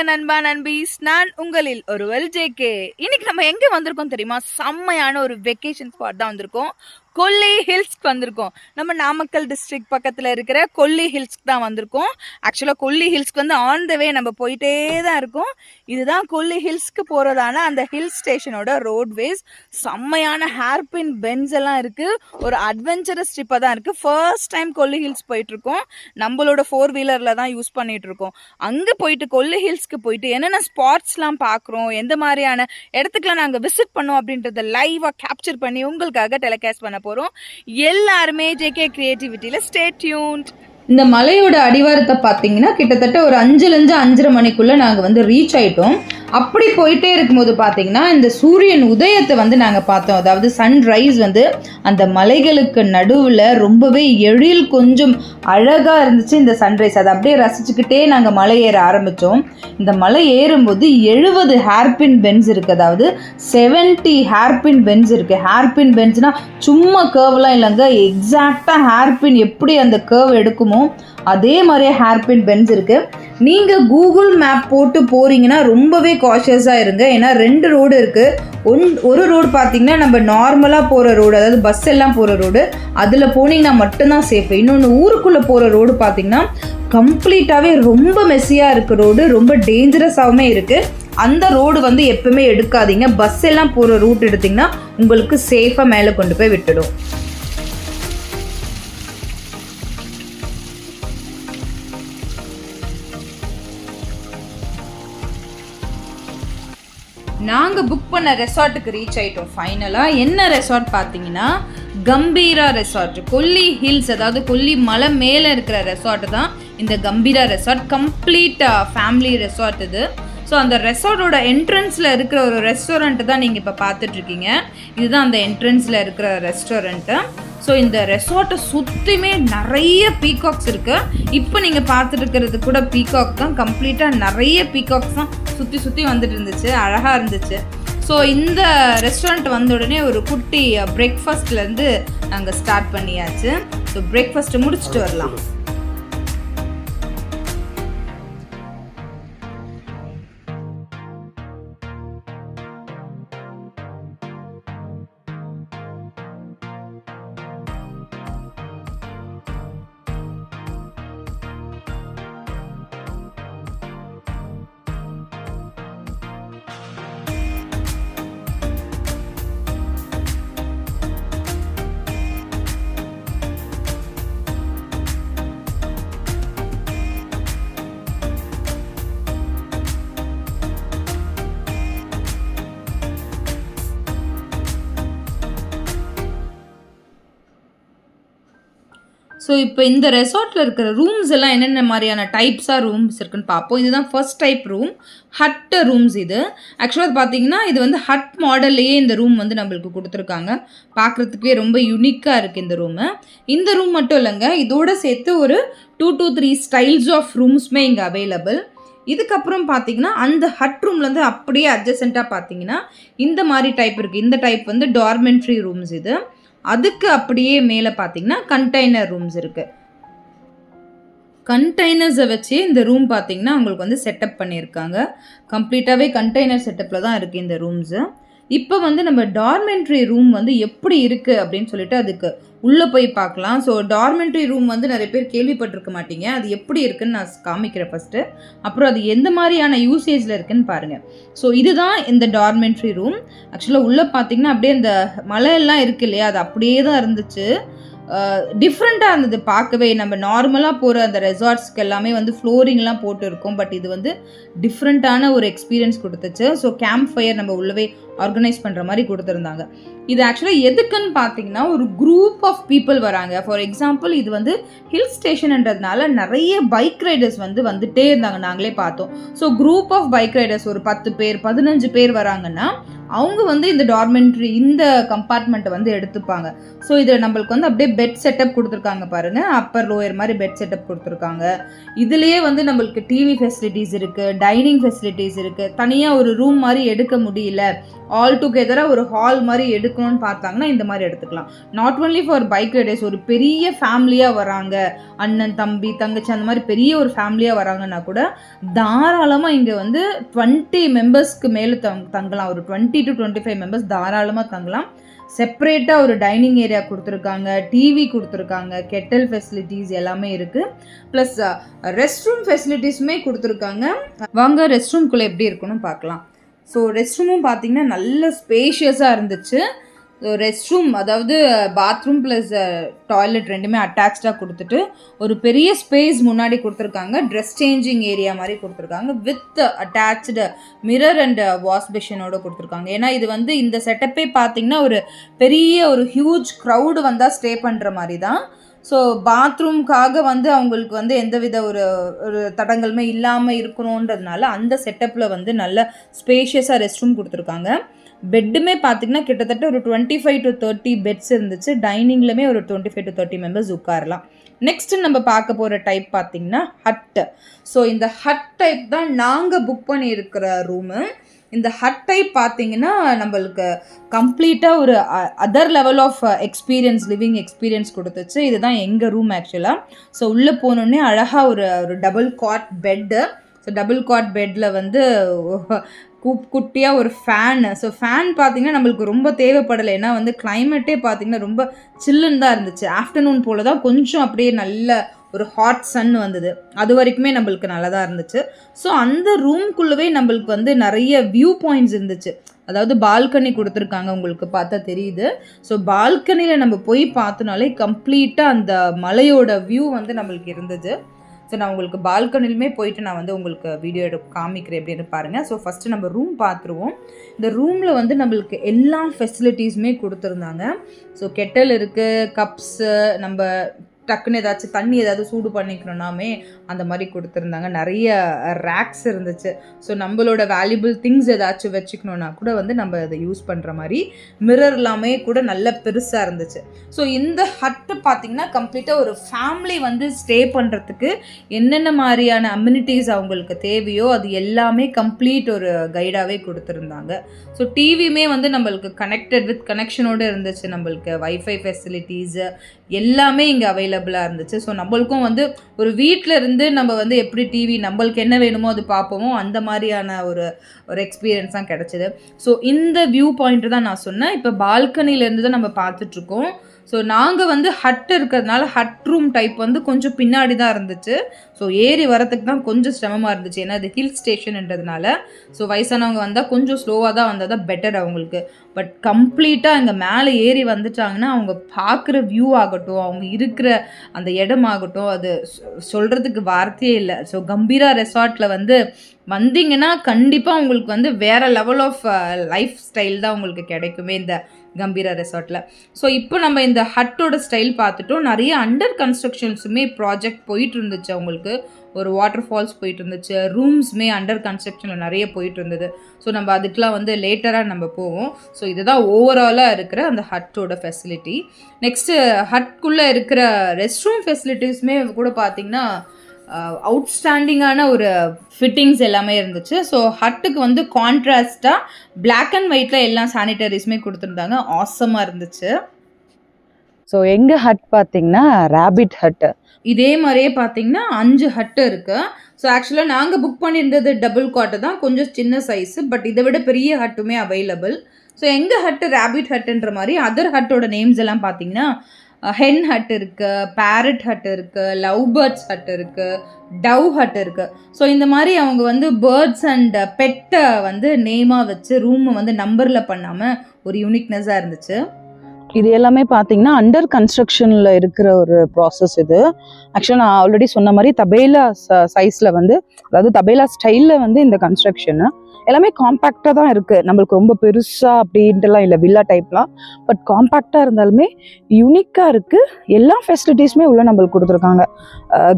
நண்பா நண்பீஸ், நான் உங்களில் ஒருவர் ஜேகே. இன்னைக்கு நம்ம எங்க வந்திருக்கோம் தெரியுமா? செம்மையான ஒரு வெக்கேஷன் ஸ்பாட் தான் வந்திருக்கோம். கொல்லி ஹில்ஸ்க்கு வந்திருக்கோம். நம்ம நாமக்கல் டிஸ்ட்ரிக்ட் பக்கத்தில் இருக்கிற கொல்லி ஹில்ஸ்க்கு தான் வந்திருக்கோம். ஆக்சுவலாக கொல்லி ஹில்ஸ்க்கு வந்து ஆன் த வே நம்ம போயிட்டே தான் இருக்கோம். இதுதான் கொல்லி ஹில்ஸ்க்கு போகிறதான அந்த ஹில் ஸ்டேஷனோட ரோட்வேஸ். செம்மையான ஹேர்பின் பென்ஸ் எல்லாம் இருக்குது. ஒரு அட்வென்ச்சரஸ் ட்ரிப்பாக தான் இருக்குது. ஃபர்ஸ்ட் டைம் கொல்லி ஹில்ஸ் போயிட்டுருக்கோம். நம்மளோட 4 வீலரில் தான் யூஸ் பண்ணிகிட்ருக்கோம். அங்கே போயிட்டு கொல்லி ஹில்ஸ்க்கு போயிட்டு என்னென்ன ஸ்பாட்ஸ்லாம் பார்க்குறோம், எந்த மாதிரியான இடத்துக்குலாம் நாங்கள் விசிட் பண்ணோம் அப்படின்றத லைவாக கேப்சர் பண்ணி உங்களுக்காக டெலிகாஸ்ட் பண்ண போறோம். எல்லாருமே ஜேகே கிரியேட்டிவிட்டியில ஸ்டே டியூன்ட். இந்த மலையோட அடிவாரத்தை பார்த்தீங்கன்னா கிட்டத்தட்ட ஒரு 5லேருந்து 5:30 மணிக்குள்ள நாங்கள் வந்து ரீச் ஆயிட்டோம். அப்படி போயிட்டே இருக்கும்போது பார்த்தீங்கன்னா இந்த சூரியன் உதயத்தை வந்து நாங்கள் பார்த்தோம். அதாவது சன்ரைஸ் வந்து அந்த மலைகளுக்கு நடுவில் ரொம்பவே எழில் கொஞ்சம் அழகாக இருந்துச்சு இந்த சன்ரைஸ். அதை அப்படியே ரசிச்சுக்கிட்டே நாங்கள் மலை ஏற ஆரம்பித்தோம். இந்த மலை ஏறும்போது 70 ஹேர்பின் பென்ஸ் இருக்குது. அதாவது 70 ஹேர்பின் பென்ஸ் இருக்குது. ஹேர்பின் பென்ஸ்னால் சும்மா கர்வ்லாம் இல்லைங்க, எக்ஸாக்டாக ஹேர்பின் எப்படி அந்த கர்வ் எடுக்குமோ அதே மாதிரியே ஹேர்பின் பென்ஸ் இருக்குது. நீங்கள் கூகுள் மேப் போட்டு போகிறீங்கன்னா ரொம்பவே காஷியஸாக இருங்க. ஏன்னா 2 ரோடு இருக்குது. ஒரு ரோடு பார்த்தீங்கன்னா நம்ம நார்மலாக போகிற ரோடு, அதாவது பஸ் எல்லாம் போகிற ரோடு, அதில் போனீங்கன்னா மட்டும்தான் சேஃபு. இன்னொன்று ஊருக்குள்ளே போகிற ரோடு பார்த்தீங்கன்னா கம்ப்ளீட்டாகவே ரொம்ப மெஸ்ஸியாக இருக்க ரோடு, ரொம்ப டேஞ்சரஸாகவுமே இருக்குது. அந்த ரோடு வந்து எப்பவுமே எடுக்காதீங்க. பஸ் எல்லாம் போகிற ரூட் எடுத்திங்கன்னா உங்களுக்கு சேஃபாக மேலே கொண்டு போய் விட்டுடும். நாங்கள் புக் பண்ண ரெசார்ட்டுக்கு ரீச் ஆகிட்டோம் ஃபைனலாக. என்ன ரெசார்ட் பார்த்தீங்கன்னா கம்பீரா ரெசார்ட். கொல்லி ஹில்ஸ், அதாவது கொல்லி மலை மேலே இருக்கிற ரெசார்ட் தான் இந்த கம்பீரா ரெசார்ட். கம்ப்ளீட் ஃபேமிலி ரெசார்ட் இது. ஸோ அந்த ரெசார்ட்டோட என்ட்ரன்ஸில் இருக்கிற ஒரு ரெஸ்டாரண்ட்டு தான் நீங்கள் இப்போ பார்த்துட்ருக்கீங்க. இதுதான் அந்த என்ட்ரன்ஸில் இருக்கிற ரெஸ்டாரண்ட்டு. ஸோ இந்த ரெசார்ட்டை சுற்றியுமே நிறைய பீகாக்ஸ் இருக்குது. இப்போ நீங்கள் பார்த்துட்டு இருக்கிறது கூட பீகாக் தான். கம்ப்ளீட்டாக நிறைய பீகாக்ஸ் தான் சுற்றி வந்துட்டு இருந்துச்சு, அழகாக இருந்துச்சு. ஸோ இந்த ரெஸ்டாரண்ட் வந்த உடனே ஒரு குட்டி பிரேக்ஃபாஸ்ட்லேருந்து நாங்கள் ஸ்டார்ட் பண்ணியாச்சு. ஸோ பிரேக்ஃபாஸ்ட்டை முடிச்சுட்டு வரலாம். ஸோ இப்போ இந்த ரெசார்ட்டில் இருக்கிற ரூம்ஸ் எல்லாம் என்னென்ன மாதிரியான டைப்ஸாக ரூம்ஸ் இருக்குன்னு பார்ப்போம். இதுதான் first type room, hut rooms. இது ஆக்சுவலாக பார்த்தீங்கன்னா இது வந்து ஹட் மாடல்லையே இந்த ரூம் வந்து நம்மளுக்கு கொடுத்துருக்காங்க. பார்க்குறதுக்கே ரொம்ப யூனிக்காக இருக்குது இந்த ரூமு. இந்த ரூம் மட்டும் இல்லைங்க, இதோடு சேர்த்து ஒரு 2 to 3 ஸ்டைல்ஸ் ஆஃப் ரூம்ஸுமே இங்கே அவைலபிள். இதுக்கப்புறம் பார்த்தீங்கன்னா அந்த ஹட் ரூம்லேருந்து அப்படியே அட்ஜசண்ட்டாக பார்த்தீங்கன்னா இந்த மாதிரி டைப் இருக்குது. இந்த டைப் வந்து டார்மெண்ட்ரி ரூம்ஸ் இது. அதுக்கு அப்படியே மேலே பார்த்தீங்கன்னா கண்டெய்னர் ரூம்ஸ் இருக்குது. கண்டெய்னர்ஸை வச்சு இந்த ரூம் பார்த்தீங்கன்னா உங்களுக்கு வந்து செட்டப் பண்ணியிருக்காங்க. கம்ப்ளீட்டாகவே கண்டெய்னர் செட்டப்பில் தான் இருக்குது இந்த ரூம்ஸு. இப்போ வந்து நம்ம டார்மெண்ட்ரி ரூம் வந்து எப்படி இருக்குது அப்படின்னு சொல்லிட்டு அதுக்கு உள்ளே போய் பார்க்கலாம். ஸோ டார்மெண்ட்ரி ரூம் வந்து நிறைய பேர் கேள்விப்பட்டிருக்க மாட்டீங்க. அது எப்படி இருக்குன்னு நான் காமிக்கிறேன் ஃபஸ்ட்டு. அப்புறம் அது எந்த மாதிரியான யூசேஜில் இருக்குன்னு பாருங்கள். ஸோ இதுதான் இந்த டார்மெண்ட்ரி ரூம். ஆக்சுவலாக உள்ளே பார்த்தீங்கன்னா அப்படியே இந்த மலையெல்லாம் இருக்கு இல்லையா, அது அப்படியே தான் இருந்துச்சு. டிஃப்ரெண்ட்டாக இருந்தது பார்க்கவே. நம்ம நார்மலாக போகிற அந்த ரெசார்ட்ஸ்க்கு எல்லாமே வந்து ஃப்ளோரிங்லாம் போட்டு இருக்கும். பட் இது வந்து டிஃப்ரெண்ட்டான ஒரு எக்ஸ்பீரியன்ஸ் கொடுத்துச்சு. ஸோ கேம்ப் ஃபயர் நம்ம உள்ளவே ஆர்கனைஸ் பண்ணுற மாதிரி கொடுத்துருந்தாங்க. இது ஆக்சுவலாக எதுக்குன்னு பார்த்தீங்கன்னா ஒரு குரூப் ஆஃப் பீப்புள் வராங்க. ஃபார் எக்ஸாம்பிள் இது வந்து ஹில் ஸ்டேஷன்ன்றதுனால நிறைய பைக் ரைடர்ஸ் வந்து வந்துட்டே இருந்தாங்க, நாங்களே பார்த்தோம். So group of bike riders ஒரு 10 பேர் 15 பேர் வராங்கன்னா அவங்க வந்து இந்த டார்மெண்ட்ரி இந்த கம்பார்ட்மெண்ட்டை வந்து எடுத்துப்பாங்க. ஸோ இதில் நம்மளுக்கு வந்து அப்படியே பெட் செட்டப் கொடுத்துருக்காங்க பாருங்கள். அப்பர் லோயர் மாதிரி பெட் செட்டப் கொடுத்துருக்காங்க. இதுலேயே வந்து நம்மளுக்கு டிவி ஃபெசிலிட்டிஸ் இருக்குது, டைனிங் ஃபெசிலிட்டிஸ் இருக்குது. தனியாக ஒரு ரூம் மாதிரி எடுக்க முடியல, ஆல் டுகெதராக ஒரு ஹால் மாதிரி எடுக்கணும்னு பார்த்தாங்கன்னா இந்த மாதிரி எடுத்துக்கலாம். Not only for bike riders, ஒரு பெரிய ஃபேமிலியாக வராங்க, அண்ணன் தம்பி தங்கச்சி அந்த மாதிரி பெரிய ஒரு ஃபேமிலியாக வராங்கன்னா கூட தாராளமாக இங்கே வந்து 20 மெம்பர்ஸ்க்கு மேலே தங்கலாம். ஒரு 20 to 25 மெம்பர்ஸ் தாராளமாக தங்கலாம். செப்பரேட்டாக ஒரு டைனிங் ஏரியா கொடுத்துருக்காங்க, டிவி கொடுத்துருக்காங்க, கெட்டல் ஃபெசிலிட்டிஸ் எல்லாமே இருக்குது. ப்ளஸ் ரெஸ்ட் ரூம் ஃபெசிலிட்டிஸுமே கொடுத்துருக்காங்க. வாங்க ரெஸ்ட் ரூம்குள்ளே எப்படி இருக்குன்னு பார்க்கலாம். ஸோ ரெஸ்ட் ரூமும் பார்த்தீங்கன்னா நல்ல ஸ்பேஷியஸாக இருந்துச்சு. ரெஸ்ட் ரூம் அதாவது பாத்ரூம் ப்ளஸ் டாய்லெட் ரெண்டுமே அட்டாச்சாக கொடுத்துட்டு ஒரு பெரிய ஸ்பேஸ் முன்னாடி கொடுத்துருக்காங்க. ட்ரெஸ் சேஞ்சிங் ஏரியா மாதிரி கொடுத்துருக்காங்க with attach mirror and wash பேஷனோட கொடுத்துருக்காங்க. ஏன்னா இது வந்து இந்த செட்டப்பே பார்த்தீங்கன்னா ஒரு பெரிய ஒரு ஹியூஜ் க்ரௌடு வந்தால் ஸ்டே பண்ணுற மாதிரி தான். ஸோ பாத்ரூம்காக வந்து அவங்களுக்கு வந்து எந்தவித ஒரு தடங்களுமே இல்லாமல் இருக்கணுன்றதுனால அந்த செட்டப்பில் வந்து நல்ல ஸ்பேஷியஸாக ரெஸ்ட் ரூம் கொடுத்துருக்காங்க. பெட்டுமே பார்த்திங்கன்னா கிட்டத்தட்ட ஒரு 25 to 30 பெட்ஸ் இருந்துச்சு. டைனிங்லையுமே ஒரு 25 to 30 மெம்பர்ஸ் உட்காரலாம். நெக்ஸ்ட்டு நம்ம பார்க்க போகிற டைப் பார்த்திங்கன்னா ஹட்டு. ஸோ இந்த ஹட் டைப் தான் நாங்கள் புக் பண்ணியிருக்கிற ரூமு. இந்த ஹட் டைப் பார்த்தீங்கன்னா நம்மளுக்கு கம்ப்ளீட்டாக ஒரு other level of experience, living experience கொடுத்துச்சு. இதுதான் எங்கள் ரூம் ஆக்சுவலாக. ஸோ உள்ளே போனோடனே அழகாக ஒரு double cot bed. So double cot பெட்டில் வந்து குட்டியாக ஒரு ஃபேனு. ஸோ ஃபேன் பார்த்திங்கன்னா நம்மளுக்கு ரொம்ப தேவைப்படலை. ஏன்னா வந்து கிளைமேட்டே பார்த்திங்கன்னா ரொம்ப சில்லுன்னு தான் இருந்துச்சு. ஆஃப்டர்நூன் போல் தான் கொஞ்சம் அப்படியே நல்ல ஒரு ஹாட் சன் வந்தது. அது வரைக்குமே நம்மளுக்கு நல்லா தான் இருந்துச்சு. ஸோ அந்த ரூம்குள்ளவே நம்மளுக்கு வந்து நிறைய வியூ பாயிண்ட்ஸ் இருந்துச்சு. அதாவது பால்கனி கொடுத்துருக்காங்க, உங்களுக்கு பார்த்தா தெரியுது. ஸோ பால்கனியில் நம்ம போய் பார்த்தோனாலே கம்ப்ளீட்டாக அந்த மலையோட வியூ வந்து நம்மளுக்கு இருந்தது. ஸோ நான் உங்களுக்கு பால்கனிலுமே போயிட்டு நான் வந்து உங்களுக்கு வீடியோ காமிக்கிறேன் எப்படின்னு பாருங்கள். ஸோ ஃபஸ்ட்டு நம்ம ரூம் பார்த்துருவோம். இந்த ரூமில் வந்து நம்மளுக்கு எல்லா ஃபெசிலிட்டிஸுமே கொடுத்துருந்தாங்க. ஸோ கெட்டல் இருக்குது, கப்ஸு, நம்ம டக்குன்னு ஏதாச்சும் தண்ணி ஏதாவது சூடு பண்ணிக்கணுன்னாமே அந்த மாதிரி கொடுத்துருந்தாங்க. நிறைய ரேக்ஸ் இருந்துச்சு. ஸோ நம்மளோட வேல்யூபிள் திங்ஸ் ஏதாச்சும் வச்சுக்கணுன்னா கூட வந்து நம்ம அதை யூஸ் பண்ணுற மாதிரி மிரர் எல்லாமே கூட நல்ல பெருசாக இருந்துச்சு. ஸோ இந்த ஹட்டு பார்த்திங்கன்னா கம்ப்ளீட்டாக ஒரு ஃபேமிலி வந்து ஸ்டே பண்ணுறதுக்கு என்னென்ன மாதிரியான அம்யூனிட்டிஸ் அவங்களுக்கு தேவையோ அது எல்லாமே கம்ப்ளீட் ஒரு கைடாகவே கொடுத்துருந்தாங்க. ஸோ டிவியுமே வந்து நம்மளுக்கு கனெக்டட் வித் கனெக்ஷனோடு இருந்துச்சு. நம்மளுக்கு வைஃபை ஃபெசிலிட்டிஸு எல்லாமே இங்கே அவைலபிளாக இருந்துச்சு. ஸோ நம்மளுக்கும் வந்து ஒரு வீட்டில் இருந்து நம்ம வந்து எப்படி டிவி நம்மளுக்கு என்ன வேணுமோ அது பார்ப்போமோ அந்த மாதிரியான ஒரு எக்ஸ்பீரியன்ஸ் தான் கிடச்சிது. ஸோ இந்த வியூ பாயிண்ட் தான் நான் சொன்னேன். இப்போ பால்கனிலேருந்து தான் நம்ம பார்த்துட்ருக்கோம். ஸோ நாங்கள் வந்து ஹட் இருக்கிறதுனால ஹட் ரூம் டைப் வந்து கொஞ்சம் பின்னாடி தான் இருந்துச்சு. ஸோ ஏறி வரத்துக்கு தான் கொஞ்சம் சிரமமாக இருந்துச்சு. ஏன்னா அது ஹில் ஸ்டேஷன்ன்றதுனால ஸோ வயசானவங்க வந்தால் கொஞ்சம் ஸ்லோவாக தான் வந்தால் தான் பெட்டர் அவங்களுக்கு. பட் கம்ப்ளீட்டாக இங்கே மேலே ஏறி வந்துட்டாங்கன்னா அவங்க பார்க்குற வியூ ஆகட்டும், அவங்க இருக்கிற அந்த இடமாகட்டும், அது சொல்கிறதுக்கு வார்த்தையே இல்லை. ஸோ கம்பீரா ரெசார்ட்டில் வந்து வந்தீங்கன்னா கண்டிப்பாக உங்களுக்கு வந்து வேறு லெவல் ஆஃப் லைஃப் ஸ்டைல் தான் உங்களுக்கு கிடைக்குமே இந்த கம்பீரா ரெசார்ட்டில். ஸோ இப்போ நம்ம இந்த ஹட்டோட ஸ்டைல் பார்த்துட்டோம். நிறைய அண்டர் கன்ஸ்ட்ரக்ஷன்ஸுமே ப்ராஜெக்ட் போயிட்டு இருந்துச்சு. அவங்களுக்கு ஒரு வாட்டர் ஃபால்ஸ் போயிட்டு இருந்துச்சு, ரூம்ஸுமே அண்டர் கன்ஸ்ட்ரக்ஷனில் நிறைய போயிட்டு இருந்தது. ஸோ நம்ம அதுக்கெலாம் வந்து லேட்டராக நம்ம போவோம். ஸோ இதுதான் ஓவராலாக இருக்கிற அந்த ஹட்டோட ஃபெசிலிட்டி. நெக்ஸ்ட்டு ஹட்குள்ளே இருக்கிற ரெஸ்ட் ரூம் ஃபெசிலிட்டிஸுமே கூட பார்த்திங்கன்னா அவுட்ஸ்டாண்டிங்கான ஒரு ஃபிட்டிங்ஸ் எல்லாமே இருந்துச்சு. ஸோ ஹட்டுக்கு வந்து கான்ட்ராஸ்டாக பிளாக் அண்ட் ஒயிட்டில் எல்லா சானிட்டரிஸுமே கொடுத்துருந்தாங்க. ஆசமாக இருந்துச்சு. ஸோ எங்கள் ஹட் பார்த்திங்கன்னா ரேபிட் ஹட்டு. இதே மாதிரியே பார்த்தீங்கன்னா 5 ஹட்டு இருக்குது. ஸோ ஆக்சுவலாக நாங்கள் புக் பண்ணியிருந்தது டபுள் காட்டு தான், கொஞ்சம் சின்ன சைஸு. பட் இதை விட பெரிய ஹட்டுமே அவைலபிள். ஸோ எங்கள் ஹட்டு ரேபிட் ஹட்டுன்ற மாதிரி அதர் ஹட்டோட நேம்ஸ் எல்லாம் பார்த்தீங்கன்னா ஹென் ஹட் இருக்குது, பேரட் ஹட் இருக்குது, லவ் பேர்ட்ஸ் ஹட் இருக்குது, டவ் ஹட் இருக்குது. ஸோ இந்த மாதிரி அவங்க வந்து பேர்ட்ஸ் அண்ட் பெட்டை வந்து நேமாக வச்சு ரூமை வந்து நம்பரில் பண்ணாமல் ஒரு யூனிக்னஸாக இருந்துச்சு. இது எல்லாமே பார்த்தீங்கன்னா அண்டர் கன்ஸ்ட்ரக்ஷனில் இருக்கிற ஒரு ப்ராசஸ் இது. ஆக்சுவலாக நான் ஆல்ரெடி சொன்ன மாதிரி தபேலா சைஸில் வந்து, அதாவது தபேலா ஸ்டைலில் வந்து இந்த கன்ஸ்ட்ரக்ஷனு எல்லாமே காம்பேக்டாக தான் இருக்குது. நம்மளுக்கு ரொம்ப பெருசாக அப்படின்ட்டுலாம் இல்லை, வில்லா டைப்லாம். பட் காம்பேக்டாக இருந்தாலுமே யூனிக்காக இருக்குது. எல்லா ஃபெசிலிட்டிஸுமே உள்ள நம்மளுக்கு கொடுத்துருக்காங்க.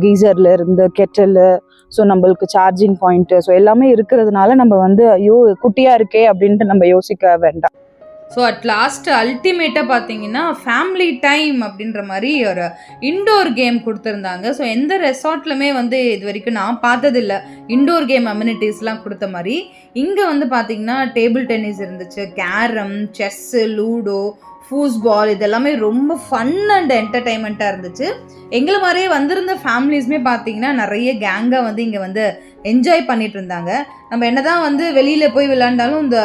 கீசர்ல இருந்து கெட்டலு, ஸோ நம்மளுக்கு சார்ஜிங் பாயிண்ட்டு, ஸோ எல்லாமே இருக்கிறதுனால நம்ம வந்து ஐயோ குட்டியாக இருக்கே அப்படின்ட்டு நம்ம யோசிக்க வேண்டாம். ஸோ அட் லாஸ்ட் அல்டிமேட்டாக பார்த்தீங்கன்னா ஃபேமிலி டைம் அப்படின்ற மாதிரி ஒரு இன்டோர் கேம் கொடுத்துருந்தாங்க. ஸோ எந்த ரெசார்ட்லுமே வந்து இது வரைக்கும் நான் பார்த்ததில்ல இன்டோர் கேம் அம்யூனிட்டிஸ்லாம் கொடுத்த மாதிரி. இங்கே வந்து பார்த்தீங்கன்னா டேபிள் டென்னிஸ் இருந்துச்சு, கேரம், செஸ்ஸு, லூடோ, ஃபூஸ்பால், இதெல்லாமே ரொம்ப ஃபன் அண்ட் என்டர்டைன்மெண்ட்டாக இருந்துச்சு. எங்களை மாதிரியே வந்திருந்த ஃபேமிலிஸுமே பார்த்தீங்கன்னா நிறைய கேங்காக வந்து இங்கே வந்து என்ஜாய் பண்ணிட்டு இருந்தாங்க. நம்ம என்ன தான் வந்து வெளியில் போய் விளையாண்டாலும் இந்த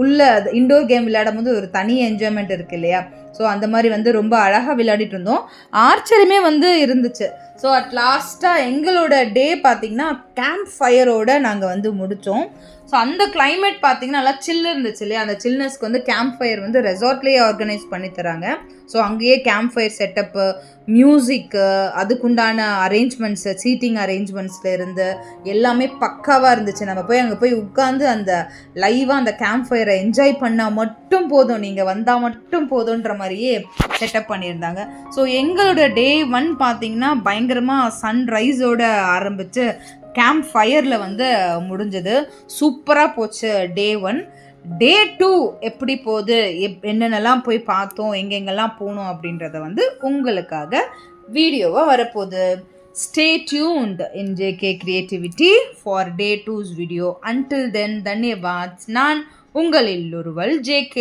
உள்ள இன்டோர் கேம் விளையாடும் போது ஒரு தனி என்ஜாய்மெண்ட் இருக்குது இல்லையா? ஸோ அந்த மாதிரி வந்து ரொம்ப அழகாக விளையாடிட்டு இருந்தோம். ஆர்ச்சருமே வந்து இருந்துச்சு. ஸோ அட் லாஸ்ட்டாக எங்களோட டே பார்த்திங்கன்னா கேம்ப் ஃபயரோடு நாங்கள் வந்து முடித்தோம். ஸோ அந்த கிளைமேட் பார்த்திங்கன்னா நல்லா சில்லு இருந்துச்சு இல்லையா? அந்த சில்னஸ்க்கு வந்து கேம்ப் ஃபயர் வந்து ரெசார்ட்லேயே ஆர்கனைஸ் பண்ணி தராங்க. ஸோ அங்கேயே கேம்ப் ஃபயர் செட்டப்பு, மியூசிக்கு, அதுக்குண்டான அரேஞ்ச்மெண்ட்ஸு, சீட்டிங் அரேஞ்ச்மெண்ட்ஸில் இருந்து எல்லாமே பக்காவாக இருந்துச்சு. நம்ம போய் அங்கே போய் உட்காந்து அந்த லைவாக அந்த கேம்ப் ஃபயரை என்ஜாய் பண்ணால் மட்டும் போதும், நீங்கள் வந்தால் மட்டும் போதுன்ற மாதிரியே செட்டப் பண்ணியிருந்தாங்க. ஸோ எங்களோட டே 1 பார்த்திங்கன்னா பயங்கரமாக சன்ரைஸோடு ஆரம்பித்து கேம்ப் ஃபயரில் வந்து முடிஞ்சது. சூப்பராக போச்சு டே 1. டே 2 எப்படி போகுது, என்னென்னலாம் போய் பார்த்தோம், எங்கெங்கெல்லாம் போகணும் அப்படின்றத வந்து உங்களுக்காக வீடியோவாக வரப்போகுது. Stay tuned in JK Creativity for day 2's video. Until then, தன்யவாத். நான் உங்களில் ஒருவள் JK.